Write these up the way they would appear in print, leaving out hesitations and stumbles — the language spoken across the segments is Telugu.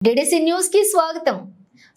డిడిసి న్యూస్ కి స్వాగతం.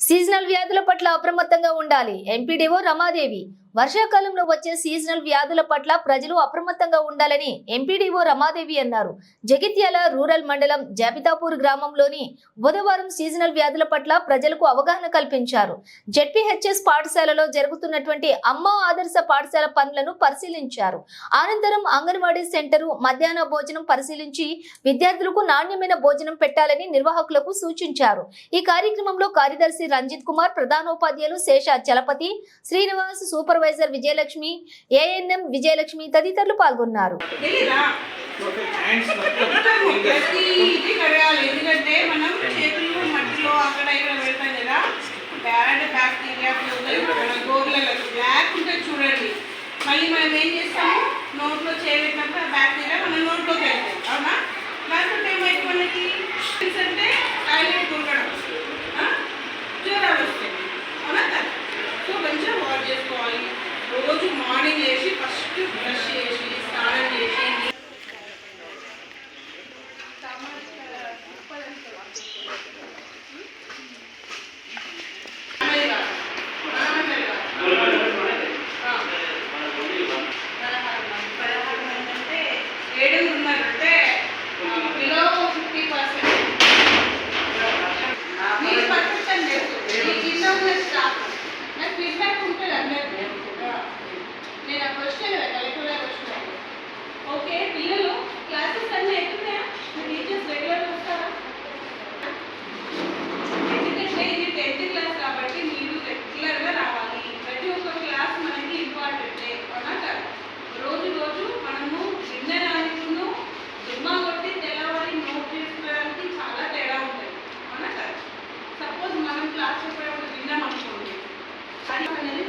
సీజనల్ వ్యాధుల పట్ల అప్రమత్తంగా ఉండాలి. ఎంపీడీఓ రమాదేవి. వర్షాకాలంలో వచ్చే సీజనల్ వ్యాధుల పట్ల ప్రజలు అప్రమత్తంగా ఉండాలని ఎంపీడీఓ రమాదేవి అన్నారు. జగిత్యాల రూరల్ మండలం జాబితాపూర్ గ్రామంలోని బుధవారం సీజనల్ వ్యాధుల పట్ల ప్రజలకు అవగాహన కల్పించారు. జెడ్పీహెచ్ఎస్ పాఠశాలలో జరుగుతున్నటువంటి అమ్మ ఆదర్శ పాఠశాల పనులను పరిశీలించారు. అనంతరం అంగన్వాడీ సెంటరు మధ్యాహ్న భోజనం పరిశీలించి విద్యార్థులకు నాణ్యమైన భోజనం పెట్టాలని నిర్వాహకులకు సూచించారు. ఈ కార్యక్రమంలో కార్యదర్శి రంజిత్ కుమార్, ప్రధానోపాధ్యాయులు శేష చలపతి, శ్రీనివాస్, సూపర్వైజర్ విజయలక్ష్మి, ఏఎన్ఎం విజయలక్ష్మి తదితరులు పాల్గొన్నారు. మళ్ళీ మనం ఏం చేస్తాము, నోట్లో చేయబెట్టినప్పుడు ఆ బ్యాక్టీరియా మన నోట్లోకి వెళ్తాయి. అవునా? లేకపోతే ఏమైతే మనకి అంటే టాయిలెట్ కొనడం, జ్వరాలు వస్తాయి. అవునా కదా? సో మంచిగా వాష్ చేసుకోవాలి. రోజు మార్నింగ్ చేసి ఫస్ట్ బ్రష్ చేసి స్నానం చేసి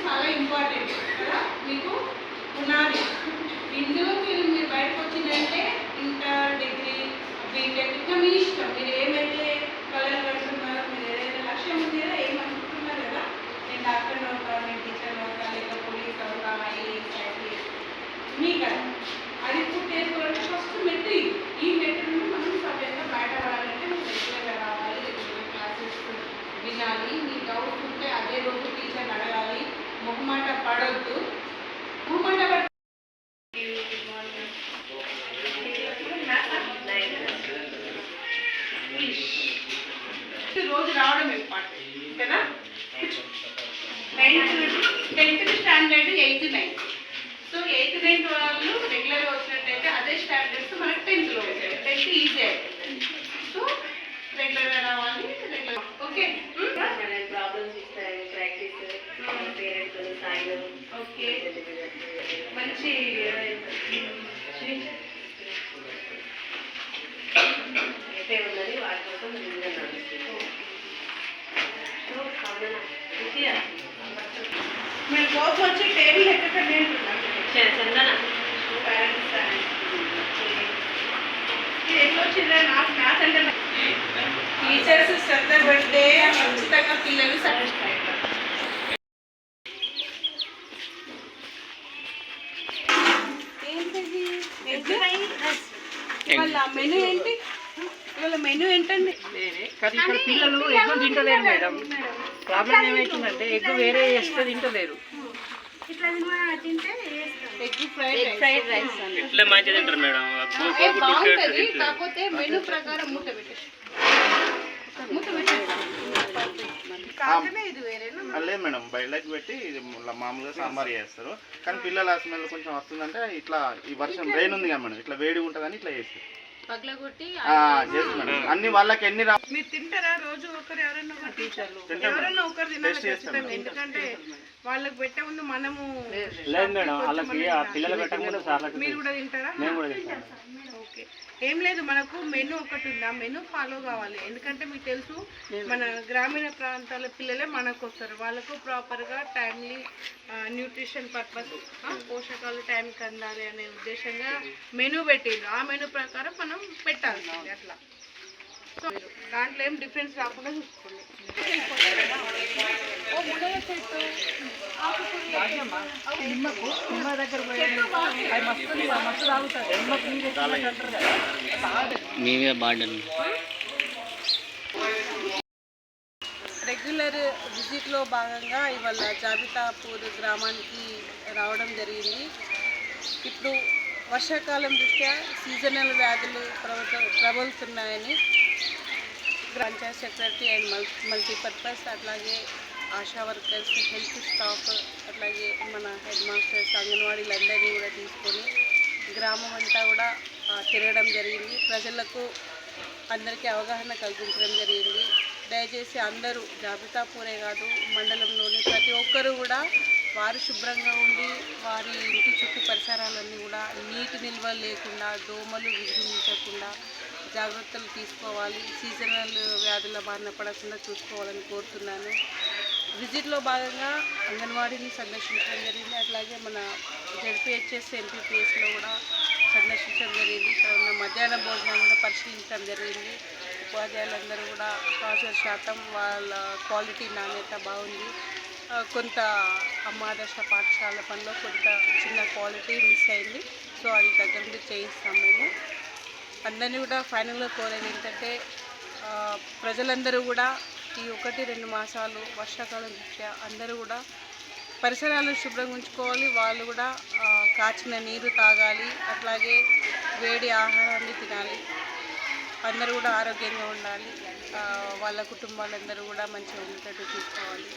చాలా ఇంపార్టెంట్ కదా మీకు ఉన్నది. ఇందులో మీరు బయటకు వచ్చిందంటే ఇంటర్, డిగ్రీ, బీటెక్ ఇంకా మీ ఇష్టం. మీరు ఏమైతే కళలు కడుతున్నారో, మీరు ఏదైనా లక్ష్యం ఉంది కదా, ఏమనుకుంటున్నారు కదా, నేను డాక్టర్ అవుతా, నేను టీచర్ అవుతా, లేక పోలీస్ అవుతా, ఐఏఎస్, ఐపీఎస్, మీ కదా. అది పూర్తి చేసుకోవాలంటే ఫస్ట్ మెట్టు ఈ మెట్టు నుండి మనం సభ్యంగా బయటపడాలంటే మీరు రెగ్యులర్గా రావాలి, రెగ్యులర్ క్లాసెస్ వినాలి. మీ డౌట్స్ ఉంటే అదే రోజు టీచర్ అడగాలి. మొహమాట పడొద్దు. మొహమాట రోజు రావడం ఇంపార్టెంట్ కదా. 10th standard 8th 9th. So 8th 9th వాళ్ళు రెగ్యులర్గా వచ్చినట్టయితే అదే స్టాండర్డ్స్ మనకి 10th వస్తాయి. 10th ఈజీ అయిపోతుంది. సో రెగ్యులర్గా రావాలి. Regular okay. ప్రాబ్లమ్స్ ఇస్తాయి, ప్రాక్టీస్, పేరెంట్స్ సాయం. ఓకే, మంచి అయితే ఉన్నది వాటి కోసం మీరు కోపం వచ్చి టేబుల్ ఎక్కకండి అంటున్నాను. ఎట్లా వచ్చిందా నాకు మ్యాథ్స్ అంటే టీచర్స్ శ్రద్ధ పెడితే ఖచ్చితంగా పిల్లలు సాటిస్ఫై అవుతారు. ఇవాళ మెనూ ఏంటి? ఇవాళ మెనూ ఏంటండి? కానీ ఇక్కడ పిల్లలు ఎగ్గు తింటలేరు మేడం. ప్రాబ్లం ఏమైతుందంటే ఎగ్గు వేరే వేస్తే తింటలేరు. ఫ్రైడ్ రైస్ ఇట్లా మంచిగా తింటారు మేడం. బాగుంటుంది, కాకపోతే మెనూ ప్రకారం మూత పెట్టేసి లేదు మేడం, బయటకి పెట్టి ఇది మామూలుగా సాంబార్ చేస్తారు. కానీ పిల్లల స్మెల్ కొంచెం వస్తుందంటే ఇట్లా ఈ వర్షం రెయిన్ ఉంది కదా మేడం, ఇట్లా వేడి ఉంటుందని ఇట్లా చేస్తారు. అన్ని వాళ్ళకి ఎన్ని మీరు తింటారా? రోజు ఒకరు ఎవరైనా ఒకరు టీచర్లు ఎవరైనా ఒకరు తినాలి ఖచ్చితంగా. ఎందుకంటే వాళ్ళకి పెట్టే ముందు మనము మీరు కూడా తింటారా? ఓకే, ఏం లేదు, మనకు మెనూ ఒకటి ఉంది. ఆ మెనూ ఫాలో కావాలి. ఎందుకంటే మీకు తెలుసు మన గ్రామీణ ప్రాంతాల పిల్లలే మనకు వస్తారు. వాళ్ళకు ప్రాపర్గా టైమ్లీ న్యూట్రిషన్ పర్పస్, పోషకాలు టైంకి అందాలి అనే ఉద్దేశంగా మెనూ పెట్టిండ్రు. ఆ మెనూ ప్రకారం మనం పెట్టాల్సింది అట్లా. సో దాంట్లో ఏం డిఫరెన్స్ రాకుండా చూసుకోండి. మేమే బాగా రెగ్యులర్ విజిట్లో భాగంగా ఇవాళ జాబితాపూర్ గ్రామానికి రావడం జరిగింది. ఇప్పుడు వర్షాకాలం దృష్ట్యా సీజనల్ వ్యాధులు ప్రబలుతున్నాయని పంచాయత్ సెక్రటరీ అండ్ మల్టీపర్పస్, అట్లాగే ఆశా వర్కర్స్, హెల్త్ స్టాఫ్, అట్లాగే మన హెడ్ మాస్టర్స్, అంగన్వాడీలందరినీ కూడా తీసుకొని గ్రామం అంతా కూడా తిరగడం జరిగింది. ప్రజలకు అందరికీ అవగాహన కల్పించడం జరిగింది. దయచేసి అందరూ జాబితాపూరే కాదు మండలంలోని ప్రతి ఒక్కరూ కూడా వారు శుభ్రంగా ఉండి వారి ఇంటి చుట్టూ పరిసరాలన్నీ కూడా నీటి నిల్వ లేకుండా దోమలు విజృంభించకుండా జాగ్రత్తలు తీసుకోవాలి. సీజనల్ వ్యాధుల బారిన పడకుండా చూసుకోవాలని కోరుతున్నాను. విజిట్లో భాగంగా అంగన్వాడీని సందర్శించడం జరిగింది. అట్లాగే మన జెడ్పీహెచ్ఎస్ ఎంపీపీఎస్లో కూడా సందర్శించడం జరిగింది. ఇక్కడ ఉన్న మధ్యాహ్న భోజనం కూడా పరిశీలించడం జరిగింది. ఉపాధ్యాయులందరూ కూడా హాజరు శాతం వాళ్ళ క్వాలిటీ నాణ్యత బాగుంది. కొంత అమ్మాదర్శ పాఠశాల పనిలో కొంత చిన్న క్వాలిటీ మిస్ అయింది. సో అది దగ్గర నుండి చేయిస్తాం మేము. అందరినీ కూడా ఫైనల్గా కోరేది ఏంటంటే ప్రజలందరూ కూడా ఈ 1-2 మాసాలు వర్షాకాలం దృష్ట్యా అందరూ కూడా పరిసరాలను శుభ్రంగా ఉంచుకోవాలి. వాళ్ళు కూడా కాచిన నీరు తాగాలి, అట్లాగే వేడి ఆహారాన్ని తినాలి. అందరూ కూడా ఆరోగ్యంగా ఉండాలి. వాళ్ళ కుటుంబాలందరూ కూడా మంచిగా ఉండేటట్టు చూసుకోవాలి.